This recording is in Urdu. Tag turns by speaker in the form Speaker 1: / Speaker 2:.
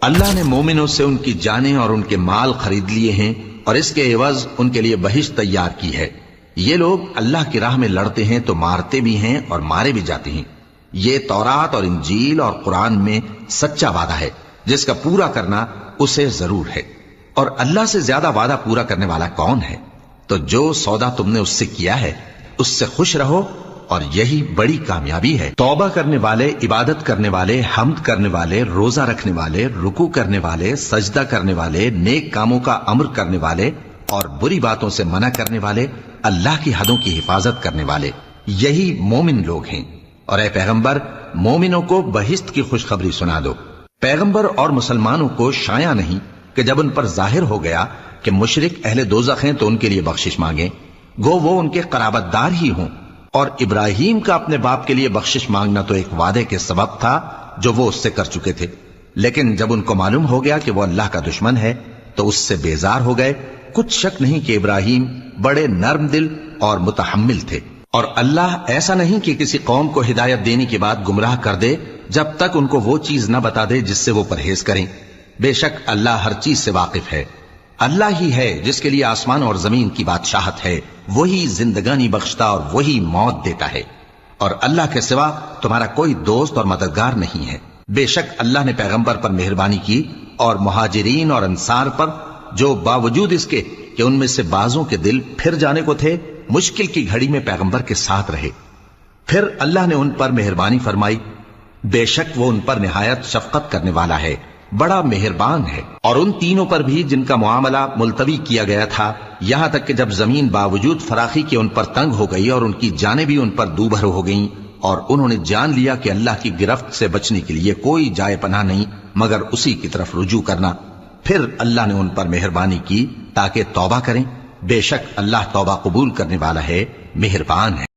Speaker 1: اللہ نے مومنوں سے ان کی جانیں اور ان کے مال خرید لیے ہیں اور اس کے عوض ان کے لیے بہشت تیار کی ہے۔ یہ لوگ اللہ کی راہ میں لڑتے ہیں تو مارتے بھی ہیں اور مارے بھی جاتے ہیں۔ یہ تورات اور انجیل اور قرآن میں سچا وعدہ ہے جس کا پورا کرنا اسے ضرور ہے، اور اللہ سے زیادہ وعدہ پورا کرنے والا کون ہے؟ تو جو سودا تم نے اس سے کیا ہے اس سے خوش رہو، اور یہی بڑی کامیابی ہے۔ توبہ کرنے والے، عبادت کرنے والے، حمد کرنے والے، روزہ رکھنے والے، رکوع کرنے والے، سجدہ کرنے والے، نیک کاموں کا امر کرنے والے اور بری باتوں سے منع کرنے والے، اللہ کی حدوں کی حفاظت کرنے والے، یہی مومن لوگ ہیں۔ اور اے پیغمبر، مومنوں کو بہشت کی خوشخبری سنا دو۔ پیغمبر اور مسلمانوں کو شایع نہیں کہ جب ان پر ظاہر ہو گیا کہ مشرک اہل دوزخ ہیں تو ان کے لیے بخشش مانگیں، گو وہ ان کے قرابت دار ہی ہوں۔ اور ابراہیم کا اپنے باپ کے لیے بخشش مانگنا تو ایک وعدے کے سبب تھا جو وہ اس سے کر چکے تھے، لیکن جب ان کو معلوم ہو گیا کہ وہ اللہ کا دشمن ہے تو اس سے بیزار ہو گئے۔ کچھ شک نہیں کہ ابراہیم بڑے نرم دل اور متحمل تھے، اور اللہ ایسا نہیں کہ کسی قوم کو ہدایت دینے کے بعد گمراہ کر دے جب تک ان کو وہ چیز نہ بتا دے جس سے وہ پرہیز کریں۔ بے شک اللہ ہر چیز سے واقف ہے۔ اللہ ہی ہے جس کے لیے آسمان اور زمین کی بادشاہت ہے، وہی زندگانی بخشتا اور وہی موت دیتا ہے، اور اللہ کے سوا تمہارا کوئی دوست اور مددگار نہیں ہے۔ بے شک اللہ نے پیغمبر پر مہربانی کی اور مہاجرین اور انصار پر، جو باوجود اس کے کہ ان میں سے بعضوں کے دل پھر جانے کو تھے، مشکل کی گھڑی میں پیغمبر کے ساتھ رہے۔ پھر اللہ نے ان پر مہربانی فرمائی، بے شک وہ ان پر نہایت شفقت کرنے والا ہے، بڑا مہربان ہے۔ اور ان تینوں پر بھی جن کا معاملہ ملتوی کیا گیا تھا، یہاں تک کہ جب زمین باوجود فراخی کے ان پر تنگ ہو گئی اور ان کی جانیں بھی ان پر دوبھر ہو گئیں، اور انہوں نے جان لیا کہ اللہ کی گرفت سے بچنے کے لیے کوئی جائے پناہ نہیں مگر اسی کی طرف رجوع کرنا، پھر اللہ نے ان پر مہربانی کی تاکہ توبہ کریں۔ بے شک اللہ توبہ قبول کرنے والا ہے، مہربان ہے۔